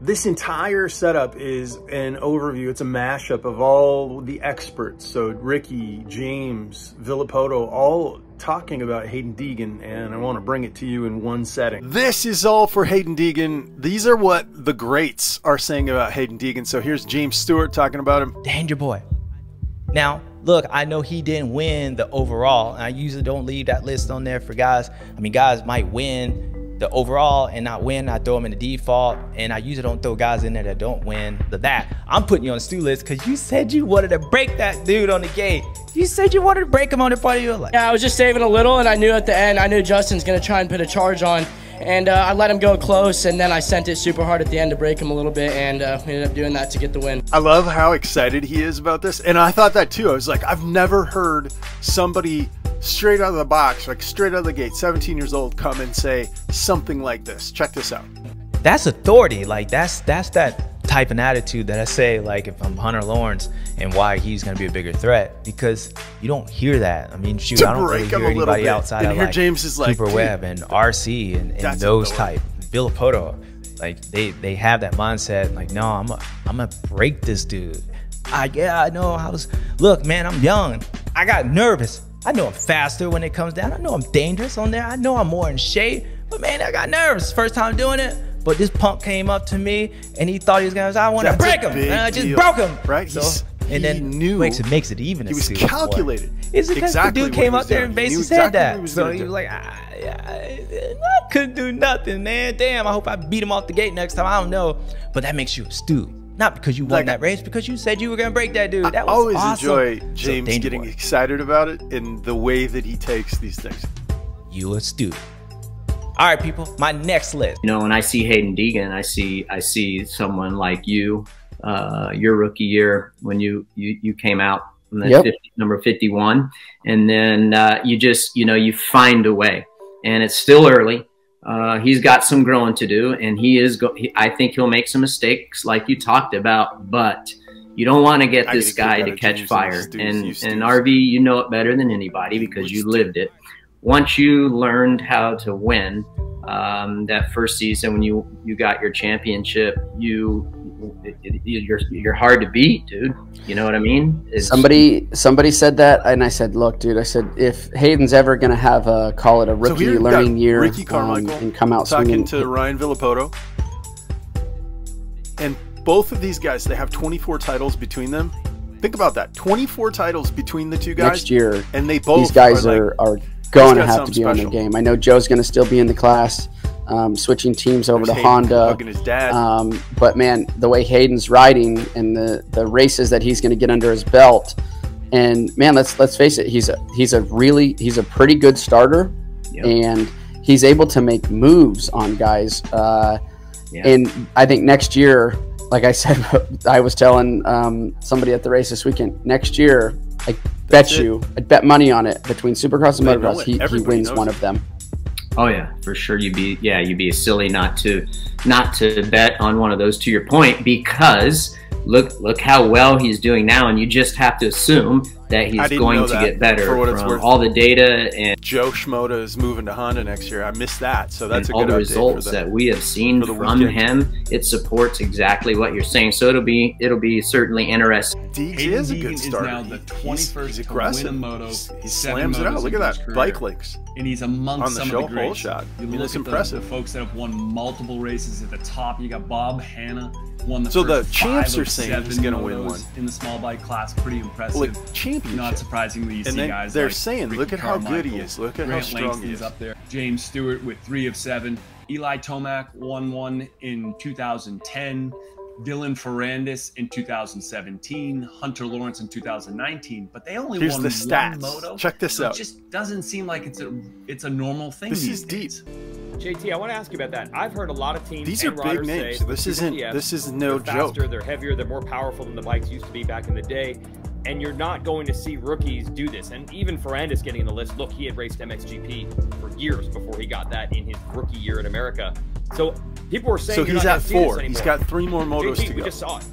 This entire setup is an overview. It's a mashup of all the experts. So Ricky, James, Villapoto, all talking about Haiden Deegan, and I want to bring it to you in one setting. This is all for Haiden Deegan. These are what the greats are saying about Haiden Deegan. So here's James Stewart talking about him. Danger boy. Now, look, I know he didn't win the overall, and I usually don't leave that list on there for guys. I mean, guys might win the overall and not win. I throw them in the default, and I usually don't throw guys in there that don't win that. I'm putting you on the stew list because you said you wanted to break that dude on the gate. You said you wanted to break him on the part of your life. Yeah, I was just saving a little, and I knew at the end, I knew Justin's going to try and put a charge on, and I let him go close, and then I sent it super hard at the end to break him a little bit, and we ended up doing that to get the win. I love how excited he is about this, and I thought that too. I was like, I've never heard somebody straight out of the box, like straight out of the gate, 17 years old, come and say something like this. Check this out. That's authority. Like that's that type of attitude that I say, like if I'm Hunter Lawrence and why he's going to be a bigger threat, because you don't hear that. I mean, shoot, I don't really hear anybody outside of like James is like, Super Webb and RC and those type. Villapoto, like they have that mindset. Like, no, I'm gonna break this dude. Yeah, I know how to. Look, man, I'm young. I got nervous. I know I'm faster when it comes down. I know I'm dangerous on there. I know I'm more in shape. But man, I got nervous first time doing it. But this punk came up to me and he thought he was gonna. I want to break him, and I just broke him. Right? So, and then knew makes it even. He was calculated. Is it because the dude came up there and basically said that? So he was like, I couldn't do nothing, man. Damn, I hope I beat him off the gate next time. I don't know. But that makes you a stew. Not because you won that race, because you said you were going to break that dude. That was always awesome. Enjoy James getting excited about it and the way that he takes these things. You a stew. All right, people, my next list. You know, when I see Haiden Deegan, I see someone like you, your rookie year when you came out from the number 51, and then you find a way, and it's still early. He's got some growing to do, and I think he'll make some mistakes like you talked about, but you don't want to get this guy to catch fire. And RV, you know it better than anybody because you lived it. Once you learned how to win, that first season when you got your championship, you're hard to beat, dude. You know what I mean? Somebody said that, and I said, look, dude, I said, if Hayden's ever going to have call it a rookie learning year and come out talking to Ryan Villapoto, and both of these guys, they have 24 titles between them. Think about that, 24 titles between the two guys next year, and they both these guys are going to have to be on the game. I know Joe's going to still be in the class, switching teams over to Honda. Hugging his dad. But man, the way Hayden's riding and the races that he's going to get under his belt, and man, let's face it, he's a pretty good starter, and he's able to make moves on guys. And I think next year, like I said, I was telling somebody at the race this weekend, next year, I'd bet money on it between Supercross and Motocross. He wins one of them. Oh yeah, for sure. You'd be silly not to bet on one of those, to your point, because look how well he's doing now, and you just have to assume that he's going to get better from all the data. And Joe Schmoda is moving to Honda next year. I missed that, so that's a good update. All the results that we have seen from him, it supports exactly what you're saying. So it'll be certainly interesting. Deegan is a good starter. Is now the 21st he's aggressive. to win a moto. He slams it out. Look at that bike links. And he's amongst some of the greats. Shot. You look at impressive. The folks that have won multiple races at the top. You got Bob Hanna, won the so first the champs are 5 of saying he's going to win one in the small bike class. Pretty impressive. Like championship. Not surprisingly, you see guys. They're like saying, Ricky look at how good he Carmichael, is. Look at Grant how strong Langston's he is. up there. James Stewart with 3 of 7. Eli Tomac won one in 2010. Dylan Ferrandis in 2017, Hunter Lawrence in 2019, but they only won the stats. one moto. Check this out. It just doesn't seem like it's a normal thing. This these is days. deep. JT, I want to ask you about that. I've heard a lot of teams. These are big names. This is no joke. Faster, they're heavier, they're more powerful than the bikes used to be back in the day. And you're not going to see rookies do this. And even Ferrandis getting in the list. Look, he had raced MXGP for years before he got that in his rookie year in America. So people were saying. So he's at 4. He's got 3 more motos to go. We just saw it.